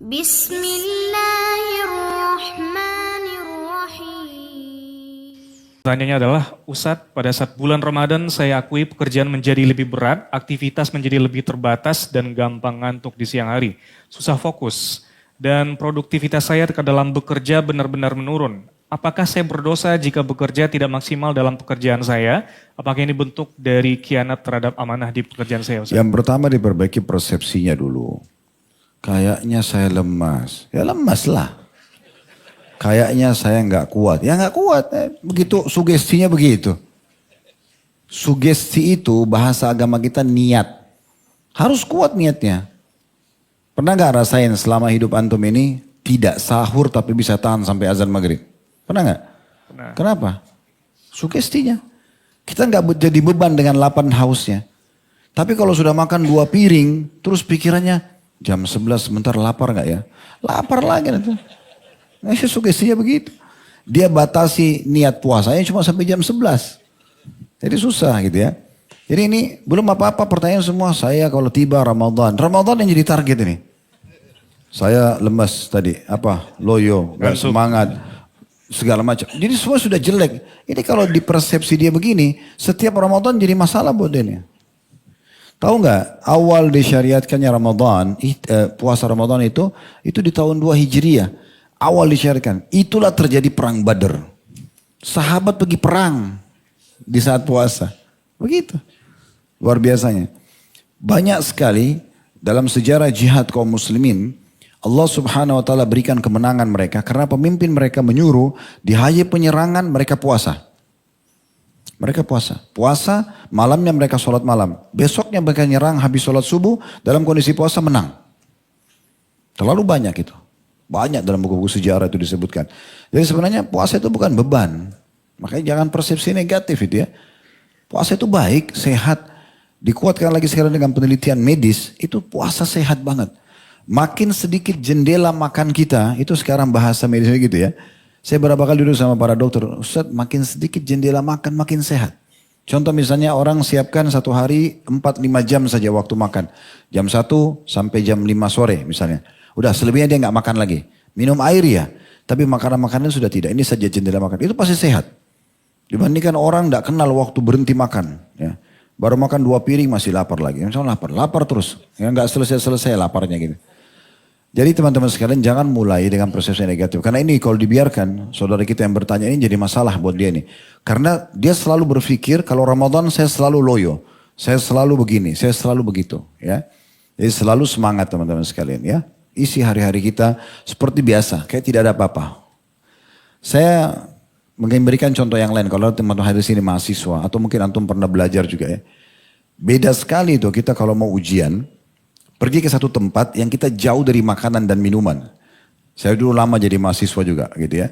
Bismillahirrahmanirrahim. Pertanyaannya adalah, Ustadz, pada saat bulan Ramadan saya akui pekerjaan menjadi lebih berat, aktivitas menjadi lebih terbatas dan gampang ngantuk di siang hari. Susah fokus dan produktivitas saya dalam bekerja benar-benar menurun. Apakah saya berdosa jika bekerja tidak maksimal dalam pekerjaan saya? Apakah ini bentuk dari khianat terhadap amanah di pekerjaan saya, Ustadz? Yang pertama diperbaiki persepsinya dulu. Kayaknya saya lemas. Ya lemas lah. Kayaknya saya nggak kuat. Ya nggak kuat. Begitu sugestinya begitu. Sugesti itu bahasa agama kita niat. Harus kuat niatnya. Pernah nggak rasain selama hidup antum ini tidak sahur tapi bisa tahan sampai azan maghrib? Pernah nggak? Pernah. Kenapa? Sugestinya. Kita nggak jadi beban dengan lapar hausnya. Tapi kalau sudah makan 2 piring, terus pikirannya jam 11 sebentar lapar nggak ya? Lapar lagi nanti. Nah, sugestinya begitu. Dia batasi niat puasanya cuma sampai jam 11. Jadi susah gitu ya. Jadi ini belum apa-apa pertanyaan semua. Saya kalau tiba Ramadan. Ramadan yang jadi target ini. Saya lemas tadi. Apa? Loyo. Gak semangat. Segala macam. Jadi semua sudah jelek. Ini kalau di persepsi dia begini. Setiap Ramadan jadi masalah buat dia nih. Tahu nggak awal disyariatkannya Ramadan, puasa Ramadan itu di tahun 2 Hijriah. Awal disyariatkan. Itulah terjadi perang Badar. Sahabat pergi perang di saat puasa. Begitu. Luar biasanya. Banyak sekali dalam sejarah jihad kaum muslimin, Allah subhanahu wa ta'ala berikan kemenangan mereka karena pemimpin mereka menyuruh di hari penyerangan mereka puasa. Mereka puasa. Puasa, malamnya mereka sholat malam. Besoknya mereka nyerang habis sholat subuh, dalam kondisi puasa menang. Terlalu banyak itu. Banyak dalam buku-buku sejarah itu disebutkan. Jadi sebenarnya puasa itu bukan beban. Makanya jangan persepsi negatif itu ya. Puasa itu baik, sehat. Dikuatkan lagi sekarang dengan penelitian medis, itu puasa sehat banget. Makin sedikit jendela makan kita, itu sekarang bahasa medisnya gitu ya. Saya berapa kali duduk sama para dokter, Ustadz makin sedikit jendela makan makin sehat. Contoh misalnya orang siapkan 1 hari 4-5 jam saja waktu makan. Jam 1 sampai jam 5 sore misalnya. Udah selebihnya dia nggak makan lagi. Minum air ya, tapi makanan-makanan sudah tidak. Ini saja jendela makan, itu pasti sehat. Dibandingkan orang nggak kenal waktu berhenti makan. Ya. Baru makan 2 piring masih lapar lagi. Misalnya lapar terus. Ya, nggak selesai-selesai laparnya gitu. Jadi teman-teman sekalian jangan mulai dengan persepsi negatif. Karena ini kalau dibiarkan, saudara kita yang bertanya ini jadi masalah buat dia ini. Karena dia selalu berpikir kalau Ramadan saya selalu loyo. Saya selalu begini, saya selalu begitu. Ya. Jadi selalu semangat teman-teman sekalian ya. Isi hari-hari kita seperti biasa, kayak tidak ada apa-apa. Saya memberikan contoh yang lain. Kalau teman-teman hadir sini mahasiswa atau mungkin antum pernah belajar juga ya. Beda sekali itu kita kalau mau ujian. Pergi ke satu tempat yang kita jauh dari makanan dan minuman. Saya dulu lama jadi mahasiswa juga gitu ya.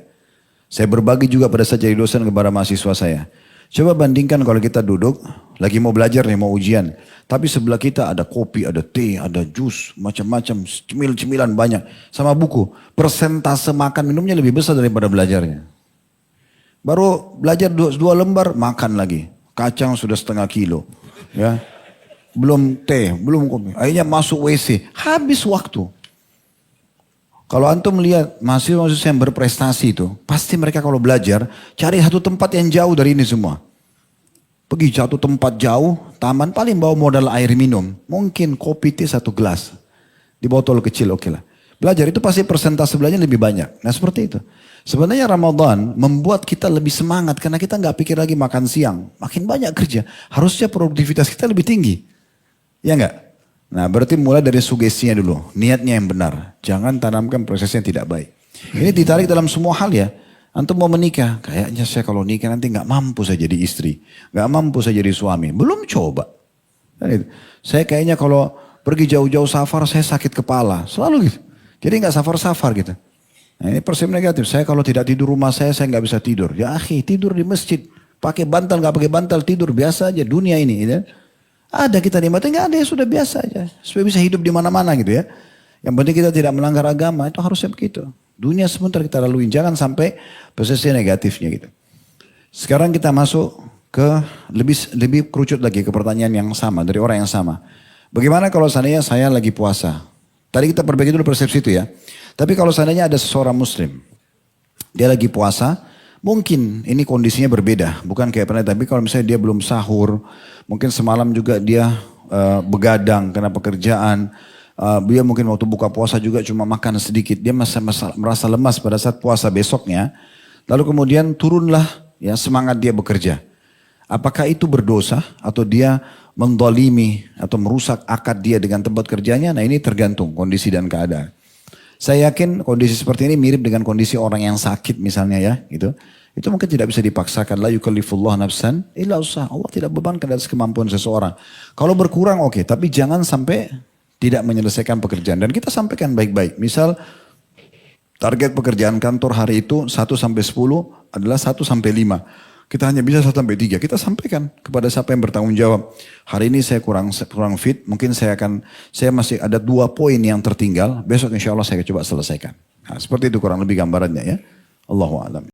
Saya berbagi juga pada saat jadi dosen kepada mahasiswa saya. Coba bandingkan kalau kita duduk, lagi mau belajar nih, mau ujian. Tapi sebelah kita ada kopi, ada teh, ada jus, macam-macam, cemil-cemilan banyak. Sama buku, persentase makan minumnya lebih besar daripada belajarnya. Baru belajar 2 lembar, makan lagi. Kacang sudah 1/2 kilo. Ya. Belum teh, belum kopi. Akhirnya masuk WC. Habis waktu. Kalau antum melihat mahasiswa yang berprestasi itu, pasti mereka kalau belajar, cari satu tempat yang jauh dari ini semua. Pergi satu tempat jauh, taman, paling bawa modal air minum. Mungkin kopi teh 1 gelas. Di botol kecil, oke lah. Belajar itu pasti persentase belajarnya lebih banyak. Nah seperti itu. Sebenarnya Ramadan membuat kita lebih semangat karena kita nggak pikir lagi makan siang. Makin banyak kerja. Harusnya produktivitas kita lebih tinggi. Ya enggak? Nah berarti mulai dari sugestinya dulu. Niatnya yang benar. Jangan tanamkan prosesnya yang tidak baik. Ini ditarik dalam semua hal ya. Antum mau menikah. Kayaknya saya kalau nikah nanti gak mampu saya jadi istri. Gak mampu saya jadi suami. Belum coba. Saya kayaknya kalau pergi jauh-jauh safar saya sakit kepala. Selalu gitu. Jadi gak safar-safar gitu. Nah ini persepsi negatif. Saya kalau tidak tidur rumah saya gak bisa tidur. Ya akhi tidur di masjid. Pakai bantal gak pakai bantal tidur. Biasa aja dunia ini. Gitu. Ada kita nikmati, nggak ada ya sudah biasa aja. Supaya bisa hidup di mana-mana gitu ya. Yang penting kita tidak melanggar agama, itu harusnya begitu. Dunia sebentar kita lalui, jangan sampai persepsi negatifnya gitu. Sekarang kita masuk ke lebih kerucut lagi ke pertanyaan yang sama, dari orang yang sama. Bagaimana kalau seandainya saya lagi puasa? Tadi kita perbaiki dulu persepsi itu ya. Tapi kalau seandainya ada seseorang muslim, dia lagi puasa, mungkin ini kondisinya berbeda. Bukan kayak pernah, tapi kalau misalnya dia belum sahur, mungkin semalam juga dia begadang karena pekerjaan, dia mungkin waktu buka puasa juga cuma makan sedikit, dia merasa lemas pada saat puasa besoknya, lalu kemudian turunlah ya semangat dia bekerja. Apakah itu berdosa atau dia mendolimi atau merusak akad dia dengan tempat kerjanya? Nah ini tergantung kondisi dan keadaan. Saya yakin kondisi seperti ini mirip dengan kondisi orang yang sakit misalnya ya, gitu. Itu mungkin tidak bisa dipaksakan. La yukallifullah nafsan illa usaha. Allah tidak bebankan atas kemampuan seseorang. Kalau berkurang oke, tapi jangan sampai tidak menyelesaikan pekerjaan. Dan kita sampaikan baik-baik. Misal target pekerjaan kantor hari itu 1 sampai 10 adalah 1 sampai 5. Kita hanya bisa 1 sampai 3. Kita sampaikan kepada siapa yang bertanggung jawab. Hari ini saya kurang fit, mungkin saya masih ada 2 poin yang tertinggal. Besok insya Allah saya coba selesaikan. Nah, seperti itu kurang lebih gambarannya ya. Allahu a'lam.